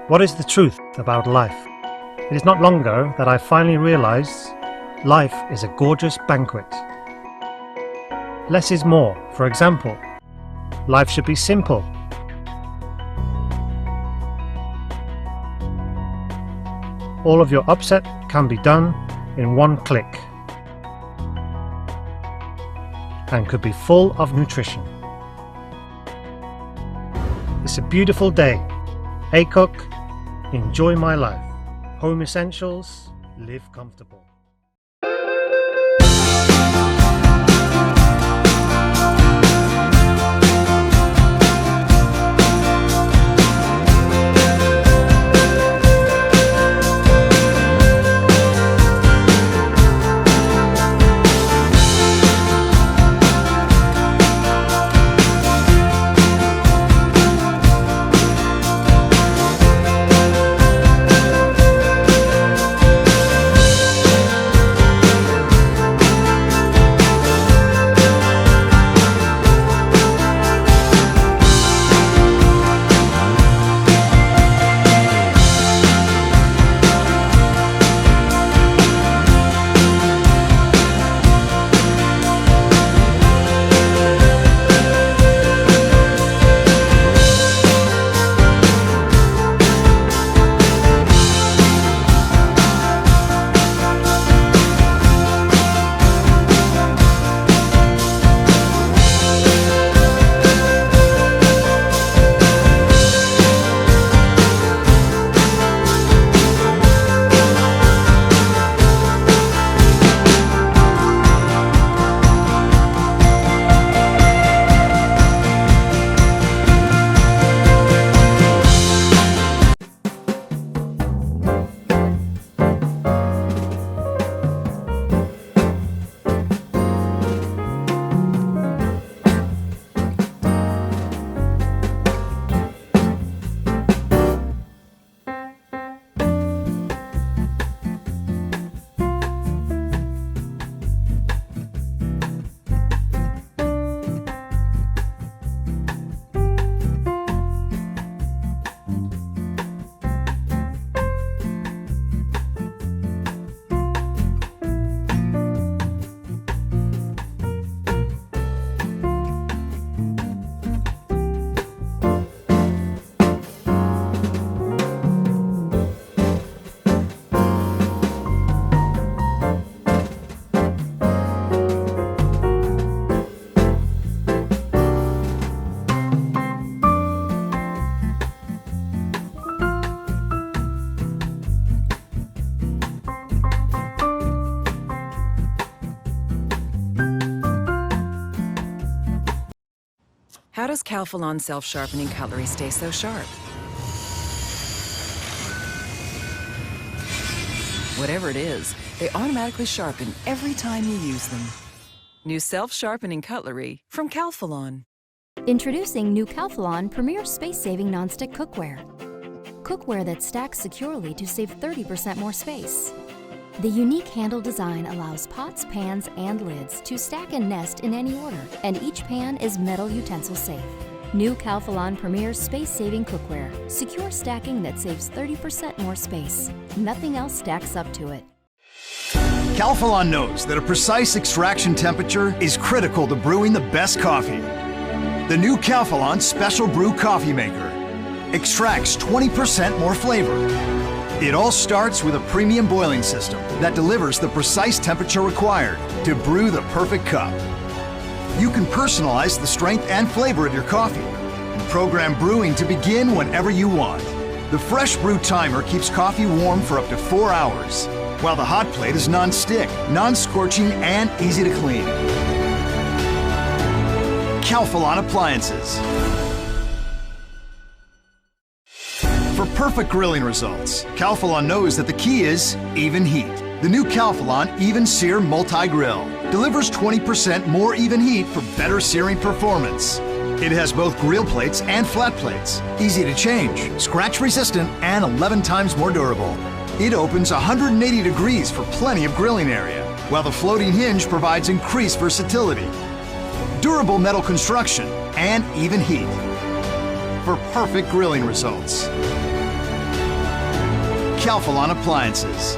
What is the truth about life? It is not long ago that I finally realized life is a gorgeous banquet. Less is more. For example, life should be simple. All of your upset can be done in one click and could be full of nutrition. It's a beautiful day. Hey cook, enjoy my life. Home essentials, live comfortable. How does Calphalon self-sharpening cutlery stay so sharp? Whatever it is, they automatically sharpen every time you use them. New self-sharpening cutlery from Calphalon. Introducing new Calphalon Premier Space-Saving Nonstick Cookware. Cookware that stacks securely to save 30% more space. The unique handle design allows pots, pans, and lids to stack and nest in any order, and each pan is metal utensil safe. New Calphalon Premier Space-Saving Cookware. Secure stacking that saves 30% more space. Nothing else stacks up to it. Calphalon knows that a precise extraction temperature is critical to brewing the best coffee. The new Calphalon Special Brew Coffee Maker extracts 20% more flavor. It all starts with a premium boiling system that delivers the precise temperature required to brew the perfect cup. You can personalize the strength and flavor of your coffee and program brewing to begin whenever you want. The Fresh Brew Timer keeps coffee warm for up to 4 hours, while the hot plate is non-stick, non-scorching, and easy to clean. Calphalon Appliances. For perfect grilling results, Calphalon knows that the key is even heat. The new Calphalon Even Sear Multi-Grill delivers 20% more even heat for better searing performance. It has both grill plates and flat plates, easy to change, scratch resistant, and 11 times more durable. It opens 180 degrees for plenty of grilling area, while the floating hinge provides increased versatility, durable metal construction, and even heat for perfect grilling results. Calphalon appliances.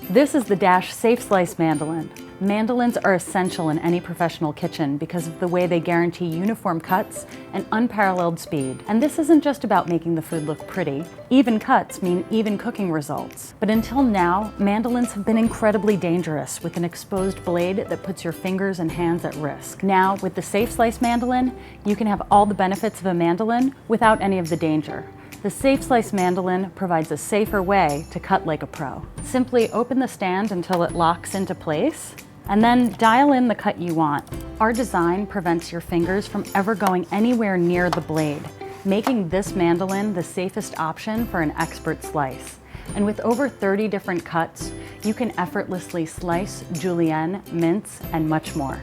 This is the Dash Safe Slice Mandolin. Mandolins are essential in any professional kitchen because of the way they guarantee uniform cuts and unparalleled speed. And this isn't just about making the food look pretty. Even cuts mean even cooking results. But until now, mandolins have been incredibly dangerous with an exposed blade that puts your fingers and hands at risk. Now, with the Safe Slice Mandolin, you can have all the benefits of a mandolin without any of the danger. The Safe Slice Mandolin provides a safer way to cut like a pro. Simply open the stand until it locks into place, and then dial in the cut you want. Our design prevents your fingers from ever going anywhere near the blade, making this mandolin the safest option for an expert slice. And with over 30 different cuts, you can effortlessly slice, julienne, mince, and much more.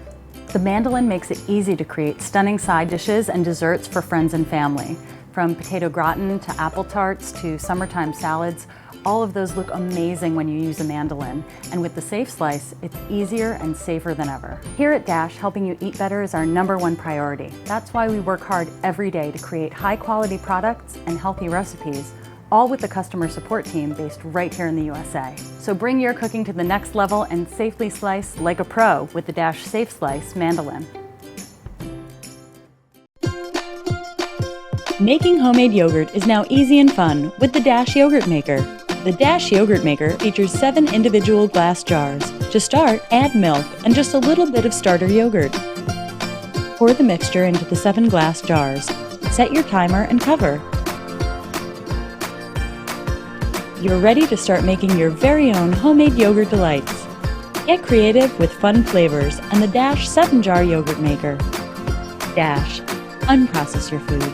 The mandolin makes it easy to create stunning side dishes and desserts for friends and family. From potato gratin to apple tarts to summertime salads, all of those look amazing when you use a mandolin. And with the Safe Slice, it's easier and safer than ever. Here at Dash, helping you eat better is our #1 priority. That's why we work hard every day to create high-quality products and healthy recipes, all with the customer support team based right here in the USA. So bring your cooking to the next level and safely slice like a pro with the Dash Safe Slice Mandolin. Making homemade yogurt is now easy and fun with the Dash Yogurt Maker. The Dash Yogurt Maker features 7 individual glass jars. To start, add milk and just a little bit of starter yogurt. Pour the mixture into the 7 glass jars. Set your timer and cover. You're ready to start making your very own homemade yogurt delights. Get creative with fun flavors and the Dash 7-jar Yogurt Maker. Dash, unprocess your food.